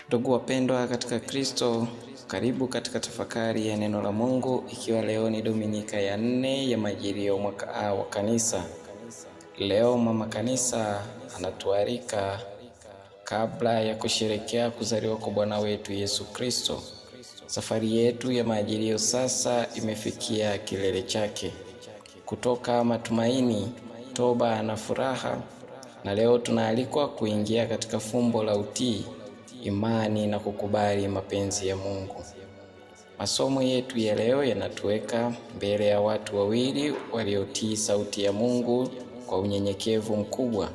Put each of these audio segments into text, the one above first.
Ndugu wapendwa katika Kristo, karibu katika tafakari ya neno la Mungu, ikiwa leo ni Dominika ya 4 ya Majilio mwaka A wa Kanisa. Leo mama Kanisa anatualika kabla ya kusherehekea kuzaliwa kwa Bwana wetu Yesu Kristo. Safari yetu ya Majilio sasa imefikia kilele chake, kutoka matumaini, toba na furaha, na leo tunaalikwa kuingia katika fumbo la utii, imani na kukubali mapenzi ya Mungu. Masomo yetu ya leo yanatuweka mbele ya watu wawili waliotii sauti ya Mungu kwa unyenyekevu mkubwa.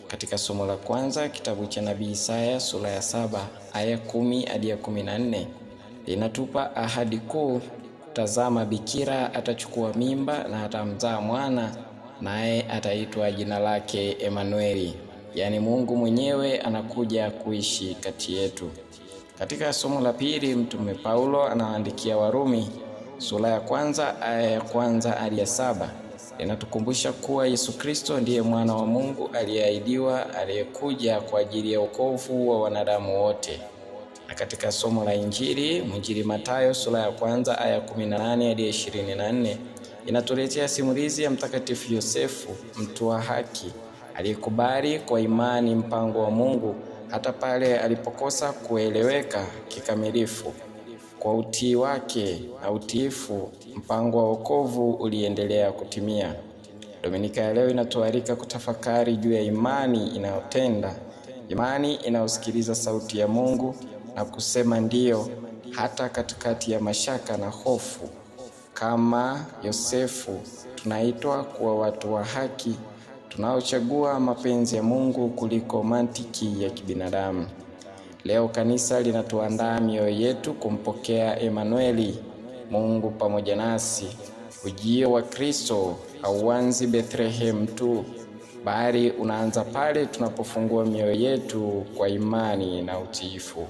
Katika somo la kwanza, kitabu cha Nabii Isaya sura ya 7 aya 10 hadi 14, linatupa ahadi kuu: tazama, bikira atachukua mimba na atamzaa mwana, naye ataitwa jina lake Emanueli, yaani Mungu mwenyewe anakuja kuishi kati yetu. Katika somo la pili, Mtume Paulo anaandikia Warumi sura ya 1 aya ya 1 hadi ya 7, linatukumbusha kuwa Yesu Kristo ndiye mwana wa Mungu aliyeahidiwa, aliyekuja kwa ajili ya wokovu wa wanadamu wote. Na katika somo la Injili, Mwinjili Mathayo sura ya 1 aya 18 hadi 24, inatuletea simulizi ya Mtakatifu Yosefu, mtu wa haki, aliyekubali kwa imani mpango wa Mungu hata pale alipokosa kueleweka kikamilifu. Kwa utii wake na utiifu, mpango wa wokovu uliendelea kutimia. Dominika ya leo inatualika kutafakari juu ya imani inayotenda, imani inayosikiliza sauti ya Mungu na kusema ndiyo hata katikati ya mashaka na hofu. Kama Yosefu, tunaitwa kuwa watu wa haki, tunaochagua mapenzi ya Mungu kuliko mantiki ya kibinadamu. Leo kanisa linatuandaa mioyo yetu kumpokea Emanueli, Mungu pamoja nasi. Ujio wa Kristo hauanzi Bethlehem tu, bali unaanza pale tunapofungua mioyo yetu kwa imani na utiifu.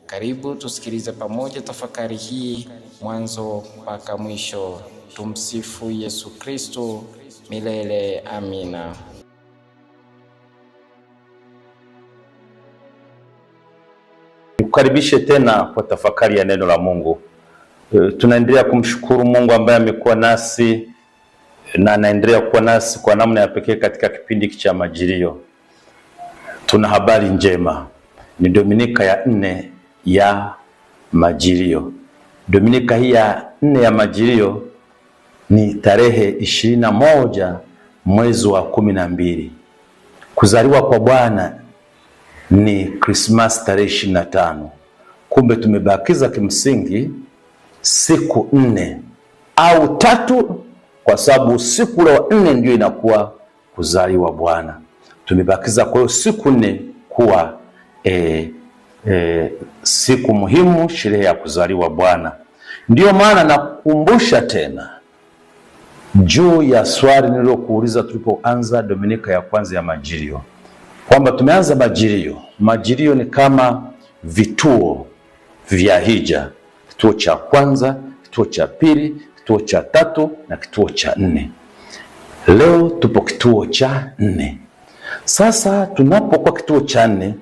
Karibu tusikilize pamoja tafakari hii mwanzo mpaka mwisho. Tumsifu Yesu Kristo milele. Amina. Nikukaribishe tena kwa tafakari ya neno la Mungu. Tunaendelea kumshukuru Mungu ambaye amekuwa nasi na anaendelea kuwa nasi kwa namna ya pekee katika kipindi cha Majilio. Tuna habari njema. Ni Dominika ya 4 ya Majilio. Dominika hii ya 4 ya Majilio ni tarehe 21 mwezi wa 12. Kuzaliwa kwa Bwana ni Christmas tarehe 25. Kumbe tumebakiza kimsingi siku 4 au 3, kwa sababu siku la 4 ndio inakuwa kuzaliwa Bwana. Tumebakiza kwa hiyo siku 4 kuwa siku muhimu, sherehe ya kuzaliwa Bwana. Ndio maana nakukumbusha tena juu ya swali nililokuuliza tulipoanza Dominika ya kwanza ya Majilio, kwamba tumeanza Majilio. Majilio ni kama vituo vya hija: kituo cha kwanza, kituo cha pili, kituo cha 3 na kituo cha 4. Leo tupo kituo cha 4. Sasa tunapokuwa kituo cha 4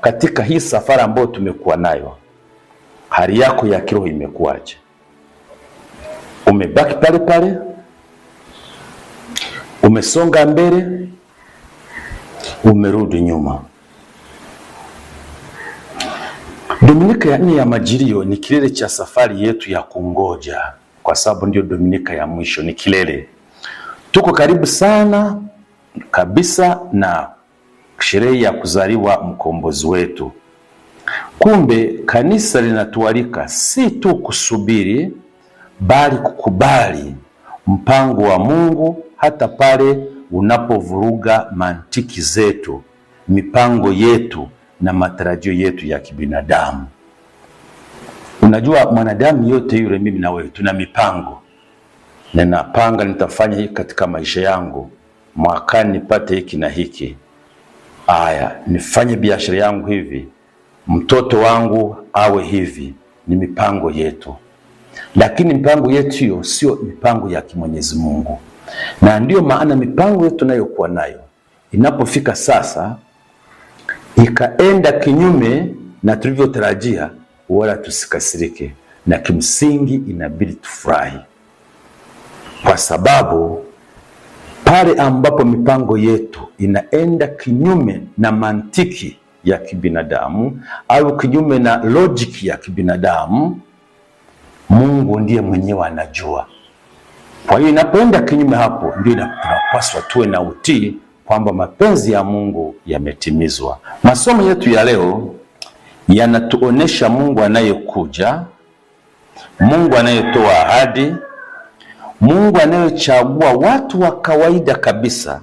katika hii safari ambayo tumekuwa nayo, hali yako ya kiroho imekuwaje? Umebaki pale pale? Umesonga mbele? Umerudi nyuma? Dominika ya 4 ya Majilio ni kilele cha safari yetu ya kungoja, kwa sababu ndio Dominika ya mwisho, ni kilele. Tuko karibu sana kabisa na sherehe ya kuzaliwa mkombozi wetu. Kumbe kanisa linatualika si tu kusubiri, bali kukubali mpango wa Mungu hata pale unapovuruga mantiki zetu, mipango yetu na matarajio yetu ya kibinadamu. Unajua, mwanadamu yote yule, mimi na wewe, tuna mipango. Ninapanga nitafanya hiki katika maisha yangu, mwakani nipate hiki na hiki. Nifanye biashara yangu hivi, mtoto wangu awe hivi. Ni mipango yetu. Lakini mipango yetu hiyo sio mipango ya Mwenyezi Mungu. Na ndiyo maana mipango yetu tunayokuwa nayo inapofika sasa ikaenda kinyume na tulivyotarajia, wala tusikasirike, na kimsingi inabidi tufurahi, kwa sababu pale ambapo mipango yetu inaenda kinyume na mantiki ya kibinadamu au kinyume na logic ya kibinadamu, Mungu ndiye mwenyewe anajua. Kwa hiyo inapoenda kinyume hapo, ndio tunapaswa tuwe na utii kwamba mapenzi ya Mungu yametimizwa. Masomo yetu ya leo yanatuonesha Mungu anayekuja, Mungu anayetoa ahadi, Mungu anayechagua watu wa kawaida kabisa,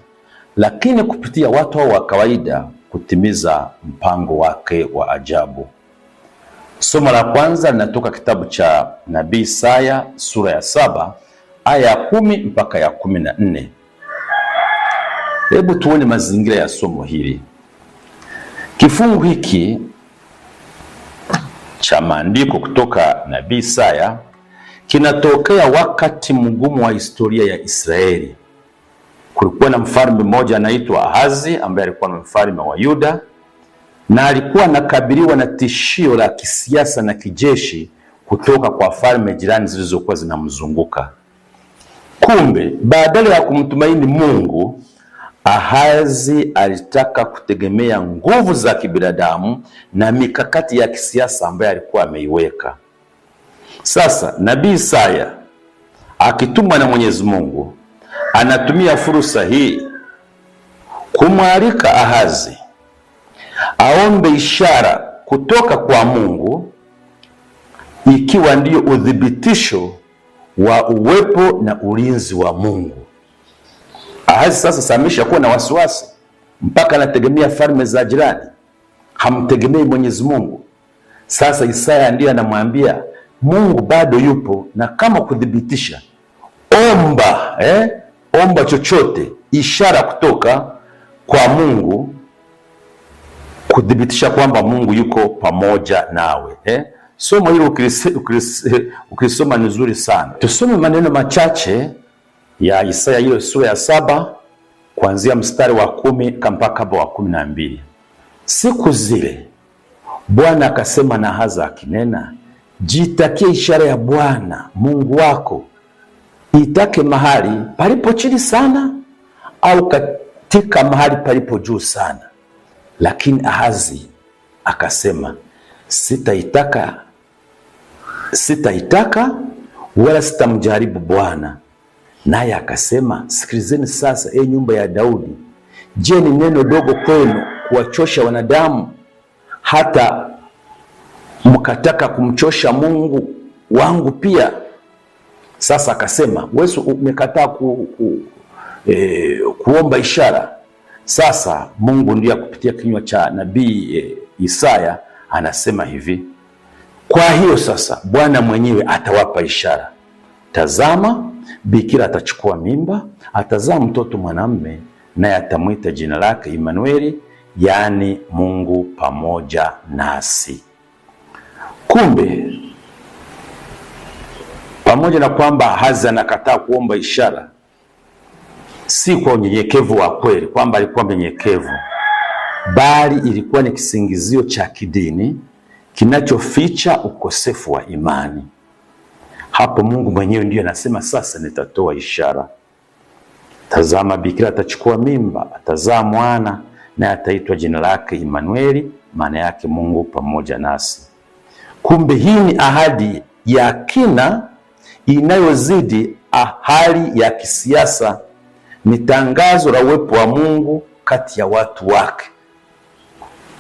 lakini kupitia watu hao wa kawaida kutimiza mpango wake wa ajabu. Somo la kwanza linatoka kitabu cha Nabii Isaya sura ya 7 aya ya 10 mpaka ya 14. Hebu tuone mazingira ya somo hili. Kifungu hiki cha maandiko kutoka Nabii Isaya kinatokea wakati mgumu wa historia ya Israeli. Kulikuwa na mfalme mmoja anaitwa Ahazi ambaye alikuwa mfalme wa Yuda, na alikuwa anakabiliwa na tishio la kisiasa na kijeshi kutoka kwa falme jirani zilizokuwa zinamzunguka. Kumbe badala ya kumtumaini Mungu, Ahazi alitaka kutegemea nguvu za kibinadamu na mikakati ya kisiasa ambayo alikuwa ameiweka. Sasa Nabii Isaya akitumwa na Mwenyezi Mungu anatumia fursa hii kumwalika Ahazi aombe ishara kutoka kwa Mungu, ikiwa ndiyo udhibitisho wa uwepo na ulinzi wa Mungu. Ahazi sasa ameshakuwa na wasiwasi, mpaka anategemea falme za jirani, hamtegemei Mwenyezi Mungu. Sasa Isaya ndiye anamwambia Mungu bado yupo, na kama kudhibitisha, omba chochote, ishara kutoka kwa Mungu kudhibitisha kwamba Mungu yuko pamoja nawe. Somo hili ukisoma ni nzuri sana. Tusome maneno machache ya Isaya hiyo sura ya 7 kuanzia mstari wa 10 mpaka wa 12. Siku zile Bwana akasema na Ahazi akinena, jitakie ishara ya Bwana Mungu wako, itake mahali palipo chini sana au katika mahali palipo juu sana. Lakini Ahazi akasema, sitaitaka wala sitamjaribu Bwana. Naye akasema, sikilizeni sasa, nyumba ya Daudi, je, ni neno dogo kwenu kuwachosha wanadamu hata mkataka kumchosha Mungu wangu pia? Sasa akasema, wewe umekataa kuomba ishara. Sasa Mungu ndiye kupitia kinywa cha Nabii Isaya anasema hivi, kwa hiyo sasa Bwana mwenyewe atawapa ishara. Tazama, bikira atachukua mimba, atazaa mtoto mwanamume, naye atamwita jina lake Imanueli, yaani Mungu pamoja nasi. Kumbe pamoja na kwamba Ahazi anakataa kuomba ishara, si kwa unyenyekevu wa kweli kwamba alikuwa mnyenyekevu, bali ilikuwa ni kisingizio cha kidini kinachoficha ukosefu wa imani. Hapo Mungu mwenyewe ndiye anasema, sasa nitatoa ishara. Tazama, bikira atachukua mimba, atazaa mwana, na ataitwa jina lake Imanueli, maana yake Mungu pamoja nasi. Kumbe hii ni ahadi ya kina inayozidi hali ya kisiasa. Ni tangazo la uwepo wa Mungu kati ya watu wake.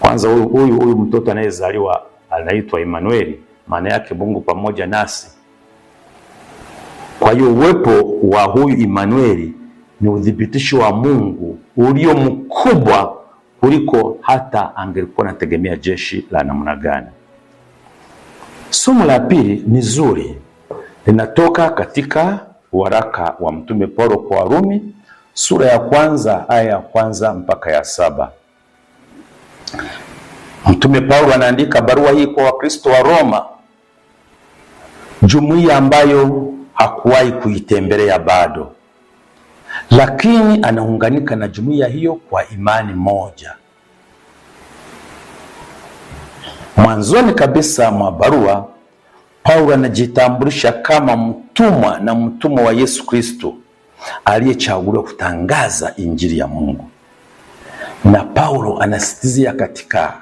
Kwanza huyu mtoto anayezaliwa anaitwa Imanueli, maana yake Mungu pamoja nasi. Kwa hiyo uwepo wa huyu Imanueli ni udhibitisho wa Mungu ulio mkubwa kuliko hata angelikuwa anategemea jeshi la namna gani. Somo la pili ni zuri, linatoka katika waraka wa Mtume Paulo kwa Warumi sura ya 1 aya ya 1 mpaka ya 7. Mtume Paulo anaandika barua hii kwa Wakristo wa Roma, jumuiya ambayo hakuwahi kuitembelea bado, lakini anaunganika na jumuiya hiyo kwa imani moja. Mwanzoni kabisa mwa barua, Paulo anajitambulisha kama mtumwa na mtumwa wa Yesu Kristo aliyechaguliwa kutangaza injili ya Mungu. Na Paulo anasisitiza katika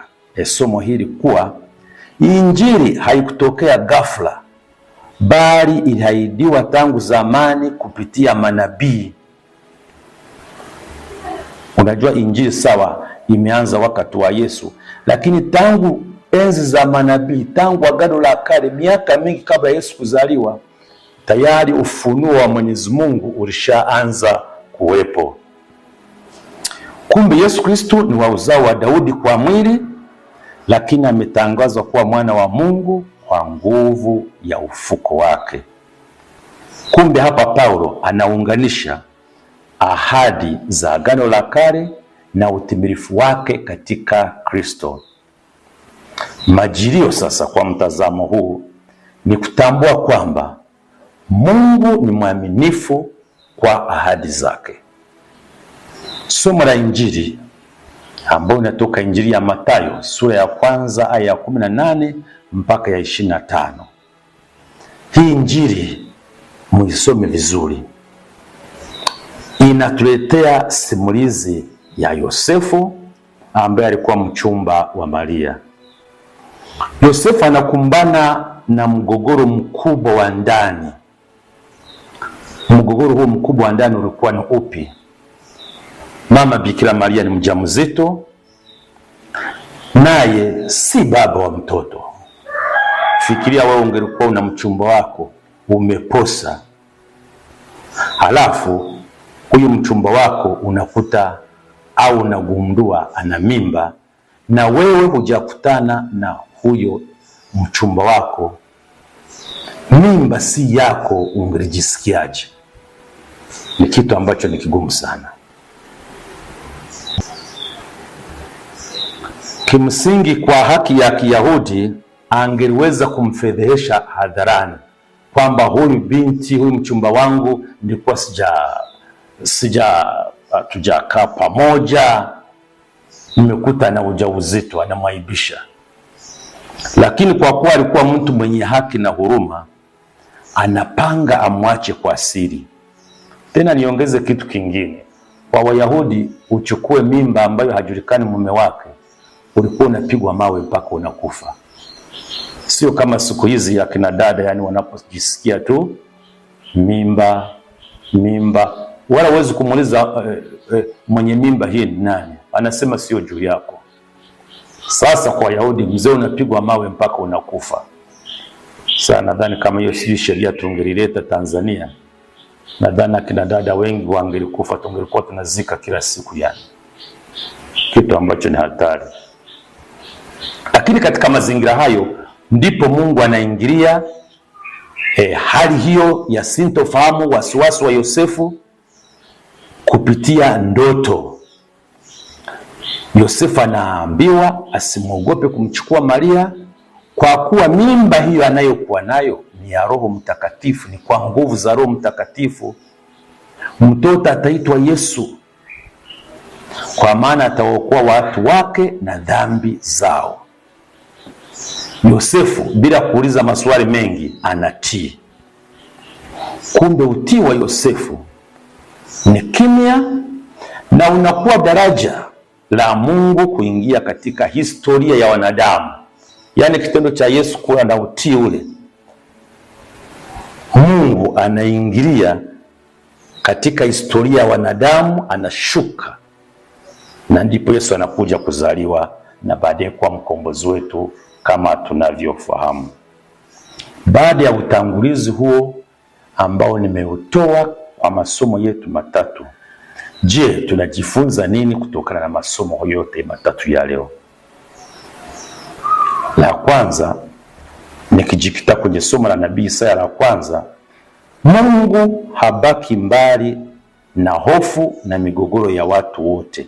somo hili kuwa injili haikutokea ghafla, bali iliahidiwa tangu zamani kupitia manabii. Unajua injili sawa imeanza wakati wa Yesu, lakini tangu enzi za manabii, tangu Agano la Kale, miaka mingi kabla Yesu kuzaliwa, tayari ufunuo wa Mwenyezi Mungu ulishaanza kuwepo. Kumbe Yesu Kristo ni wa uzao wa Daudi kwa mwili, lakini ametangazwa kuwa mwana wa Mungu kwa nguvu ya ufuko wake. Kumbe hapa Paulo anaunganisha ahadi za Agano la Kale na utimilifu wake katika Kristo. Majilio sasa kwa mtazamo huu ni kutambua kwamba Mungu ni mwaminifu kwa ahadi zake. Somo la injili ambao inatoka Injili ya Mathayo sura ya 1 aya ya 18 mpaka ya 25. Hii injili muisome vizuri. Inatuletea simulizi ya Yosefu ambaye alikuwa mchumba wa Maria. Yosefu anakumbana na mgogoro mkubwa wa ndani. Mgogoro huu mkubwa wa ndani ulikuwa ni upi? Mama Bikira Maria ni mjamzito, naye si baba wa mtoto. Fikiria wewe ungelikuwa una mchumba wako umeposa, halafu huyu mchumba wako unakuta au unagundua ana mimba, na wewe hujakutana na huyo mchumba wako, mimba si yako, ungelijisikiaje? Ni kitu ambacho ni kigumu sana. Kimsingi kwa haki ya Kiyahudi angeliweza kumfedhehesha hadharani kwamba huyu binti, huyu mchumba wangu nilikuwa tujakaa pamoja, nimekuta na ujauzito, anamwaibisha. Lakini kwa kuwa alikuwa mtu mwenye haki na huruma, anapanga amwache kwa siri. Tena niongeze kitu kingine, kwa Wayahudi uchukue mimba ambayo hajulikani mume wake, ulikuwa unapigwa mawe mpaka unakufa. Sio kama siku hizi ya kina dada, yani wanapojisikia tu mimba, wala huwezi kumuuliza mwenye mimba hii ni nani, anasema sio juu yako. Sasa kwa Wayahudi mzee unapigwa mawe mpaka unakufa. Sasa nadhani kama hiyo si sheria tungelileta Tanzania, nadhani kina dada wengi wangelikufa, tungelikuwa tunazika kila siku, yani kitu ambacho ni hatari. Lakini katika mazingira hayo ndipo Mungu anaingilia hali hiyo ya sintofahamu, wasiwasi wa Yosefu kupitia ndoto. Yosefu anaambiwa asimwogope kumchukua Maria kwa kuwa mimba hiyo anayokuwa nayo ni ya Roho Mtakatifu, ni kwa nguvu za Roho Mtakatifu. Mtoto ataitwa Yesu, kwa maana ataokoa watu wake na dhambi zao. Yosefu bila kuuliza maswali mengi anatii. Kumbe utii wa Yosefu ni kimya na unakuwa daraja la Mungu kuingia katika historia ya wanadamu. Yaani kitendo cha Yesu kuwa na utii ule, Mungu anaingilia katika historia ya wanadamu, anashuka, na ndipo Yesu anakuja kuzaliwa na baadaye kwa mkombozi wetu kama tunavyofahamu. Baada ya utangulizi huo ambao nimeutoa kwa masomo yetu matatu, je, tunajifunza nini kutokana na masomo yote matatu ya leo? La kwanza, nikijikita kwenye somo la nabii Isaya la kwanza, Mungu habaki mbali na hofu na migogoro ya watu wote.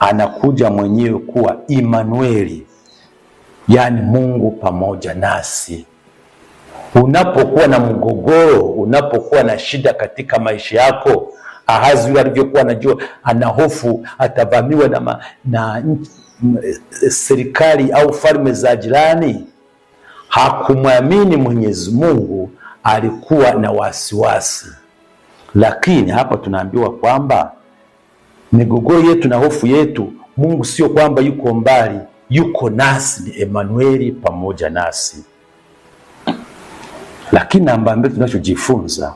Anakuja mwenyewe kuwa Immanueli, yani Mungu pamoja nasi. Unapokuwa na mgogoro, unapokuwa na shida katika maisha yako, Ahazi yule alivyokuwa anajua ana hofu atavamiwa serikali au falme za jirani, hakumwamini Mwenyezi Mungu, alikuwa na wasiwasi. Lakini hapa tunaambiwa kwamba migogoro yetu na hofu yetu, Mungu sio kwamba yuko mbali, yuko nasi, ni Emanueli, pamoja nasi. Lakini namba mbili tunachojifunza,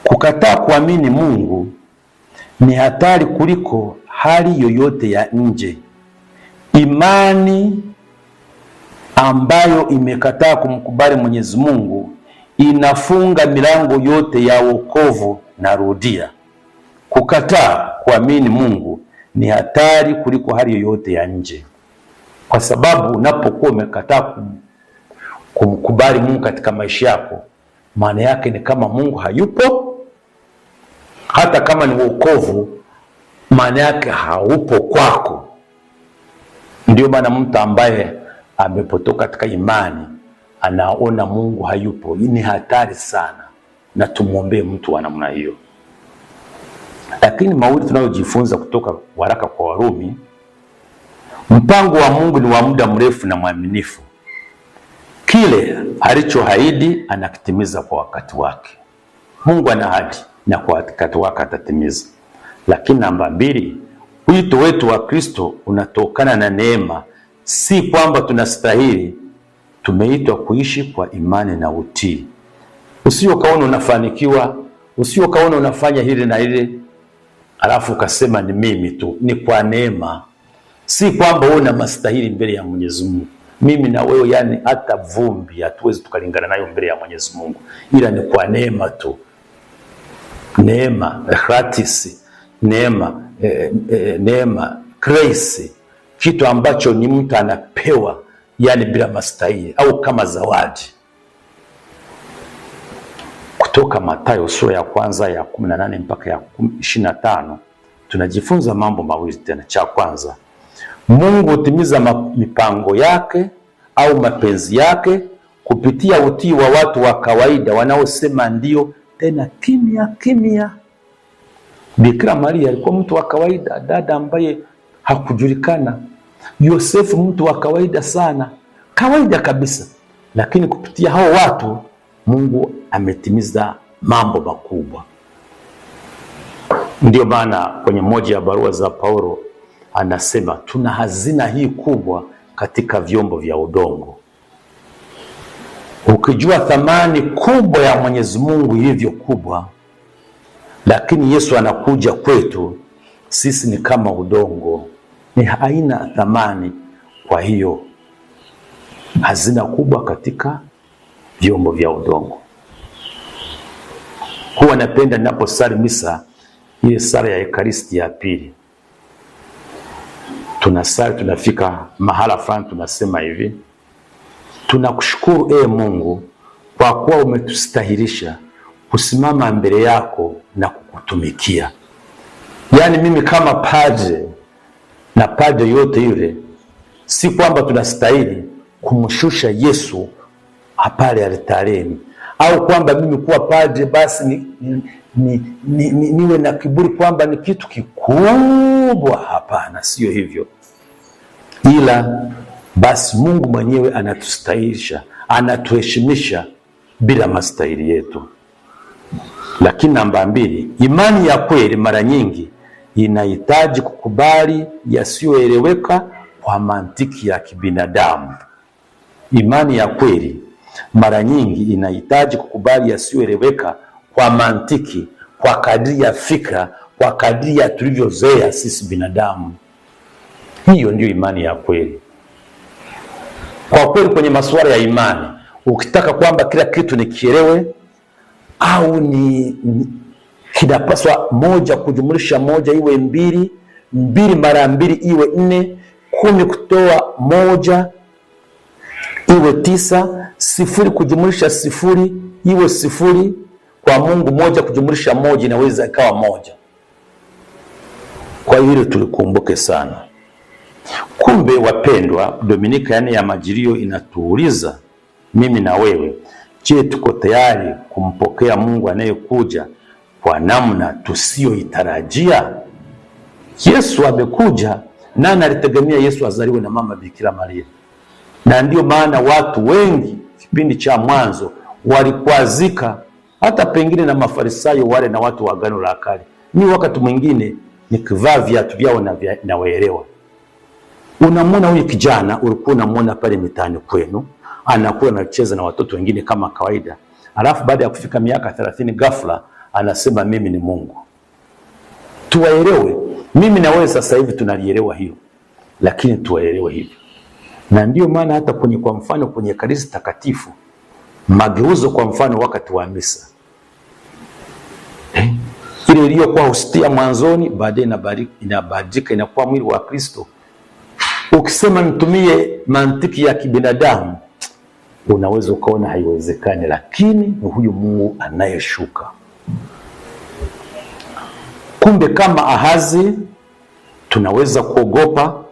kukataa kuamini Mungu ni hatari kuliko hali yoyote ya nje. Imani ambayo imekataa kumkubali Mwenyezi Mungu inafunga milango yote ya wokovu. Narudia, kukataa kuamini Mungu ni hatari kuliko hali yoyote ya nje, kwa sababu unapokuwa umekataa kumkubali Mungu katika maisha yako, maana yake ni kama Mungu hayupo. Hata kama ni wokovu, maana yake haupo kwako. Ndio maana mtu ambaye amepotoka katika imani anaona Mungu hayupo. Hii ni hatari sana, na tumuombee mtu wa namna hiyo. Lakini mawili tunayojifunza kutoka waraka kwa Warumi, mpango wa Mungu ni wa muda mrefu na mwaminifu. Kile alichoahidi anakitimiza kwa wakati wake. Mungu ana ahadi na kwa wakati wake atatimiza. Lakini namba mbili, wito wetu wa Kristo unatokana na neema, si kwamba tunastahili. Tumeitwa kuishi kwa imani na utii. Usio kaona unafanikiwa, usio kaona unafanya hili na hili, alafu ukasema ni mimi tu. Ni kwa neema, si kwamba wewe una mastahili mbele ya Mwenyezi Mungu. Mimi na wewe, yani hata vumbi hatuwezi tukalingana nayo mbele ya Mwenyezi Mungu, ila ni kwa neema tu. Neema, gratis, neema, neema, grace, kitu ambacho ni mtu anapewa, yani bila mastahili au kama zawadi. Kutoka Mathayo sura ya kwanza ya 18 mpaka ya 25 tunajifunza mambo mawili tena. Cha kwanza, Mungu hutimiza mipango yake au mapenzi yake kupitia utii wa watu wa kawaida wanaosema ndio, tena kimya kimya. Bikira Maria alikuwa mtu wa kawaida, dada ambaye hakujulikana. Yosefu mtu wa kawaida sana, kawaida kabisa, lakini kupitia hao watu Mungu ametimiza mambo makubwa. Ndio maana kwenye moja ya barua za Paulo anasema tuna hazina hii kubwa katika vyombo vya udongo. Ukijua thamani kubwa ya Mwenyezi Mungu ilivyo kubwa, lakini Yesu anakuja kwetu, sisi ni kama udongo, ni haina thamani. Kwa hiyo hazina kubwa katika vyombo vya udongo. Huwa napenda ninaposali misa ile sala ya Ekaristi ya pili. Tunasali, tunafika mahala fulani, tunasema hivi: tunakushukuru Mungu kwa kuwa umetustahilisha kusimama mbele yako na kukutumikia. Yaani mimi kama padre na padre yote yule, si kwamba tunastahili kumshusha Yesu pale altareni, au kwamba mimi kuwa padre basi niwe na kiburi kwamba ni kitu kikubwa. Hapana, sio hivyo. Ila basi Mungu mwenyewe anatustahilisha, anatuheshimisha bila mastahili yetu. Lakini namba mbili, imani ya kweli mara nyingi inahitaji kukubali yasiyoeleweka kwa mantiki ya kibinadamu. Imani ya kweli mara nyingi inahitaji kukubali yasiyoeleweka kwa mantiki, kwa kadri ya fikra, kwa kadri ya tulivyozoea sisi binadamu. Hiyo ndio imani ya kweli. Kwa kweli kwenye masuala ya imani, ukitaka kwamba kila kitu nikielewe au kinapaswa moja kujumlisha moja iwe mbili, mbili mara mbili iwe 4, 10 kutoa moja iwe 9, 0 kujumlisha 0 iwe 0. Kwa Mungu moja kujumlisha moja inaweza ikawa moja. Kwa hiyo tulikumbuke sana. Kumbe wapendwa, Dominika ya Majilio inatuuliza mimi na wewe, je, tuko tayari kumpokea Mungu anayekuja kwa namna tusiyoitarajia? Yesu amekuja nani alitegemea Yesu azaliwe na mama Bikira Maria? Na ndio maana watu wengi kipindi cha mwanzo walikwazika, hata pengine na Mafarisayo wale na watu wa Agano la Kale. Ni wakati mwingine nikivaa viatu vyao na waelewa. Unamwona huyu kijana, ulikuwa unamwona pale mitaani kwenu, anakuwa anacheza na watoto wengine kama kawaida. Alafu baada ya kufika miaka 30 ghafla anasema mimi ni Mungu. Tuwaelewe. Mimi na wewe sasa hivi tunalielewa hilo. Lakini tuwaelewe hivyo. Na ndio maana hata kwa mfano kwenye Ekaristi Takatifu, mageuzo kwa mfano wakati wa misa. Ile iliyokuwa hostia mwanzoni baadaye inabadilika inakuwa mwili wa Kristo. Ukisema nitumie mantiki ya kibinadamu, unaweza ukaona haiwezekani, lakini ni huyu Mungu anayeshuka. Kumbe kama Ahazi tunaweza kuogopa,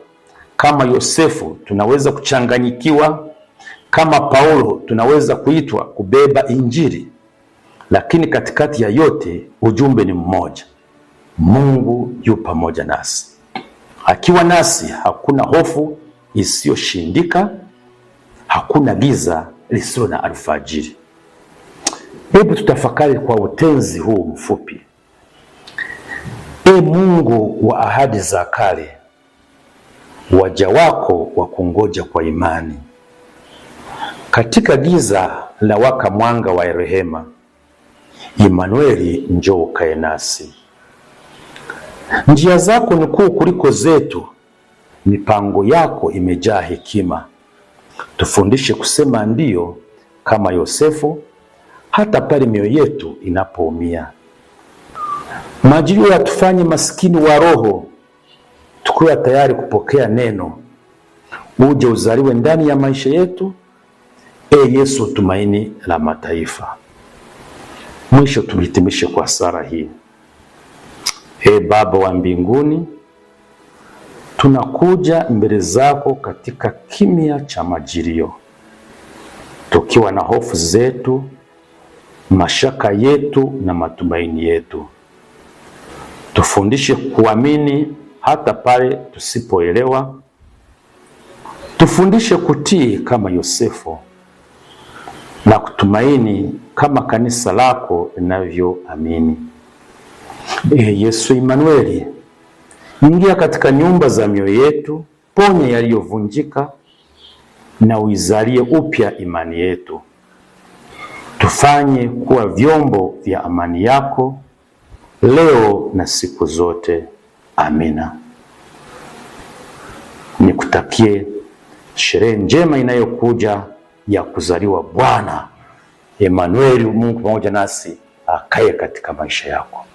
kama Yosefu tunaweza kuchanganyikiwa, kama Paulo tunaweza kuitwa kubeba Injili, lakini katikati ya yote ujumbe ni mmoja: Mungu yu pamoja nasi. Akiwa nasi hakuna hofu isiyoshindika, hakuna giza lisilo na alfajiri. Hebu tutafakari kwa utenzi huu mfupi. Mungu wa ahadi za kale, waja wako wa kungoja kwa imani. Katika giza la waka mwanga wa rehema, Imanueli njoo ukae nasi. Njia zako ni kuu kuliko zetu, mipango yako imejaa hekima. Tufundishe kusema ndio kama Yosefu, hata pale mioyo yetu inapoumia. Majilio yatufanye maskini wa roho, tukiwa tayari kupokea neno. Uje uzaliwe ndani ya maisha yetu, Yesu tumaini la mataifa. Mwisho tuhitimishe kwa sala hii. Baba wa mbinguni, tunakuja mbele zako katika kimya cha majilio, tukiwa na hofu zetu, mashaka yetu na matumaini yetu. Tufundishe kuamini hata pale tusipoelewa. Tufundishe kutii kama Yosefu na kutumaini kama kanisa lako linavyoamini. Yesu Imanueli, ingia katika nyumba za mioyo yetu, ponya yaliyovunjika na uizalie upya imani yetu. Tufanye kuwa vyombo vya amani yako leo na siku zote. Amina. Nikutakie sherehe njema inayokuja ya kuzaliwa Bwana Emanueli, Mungu pamoja nasi, akae katika maisha yako.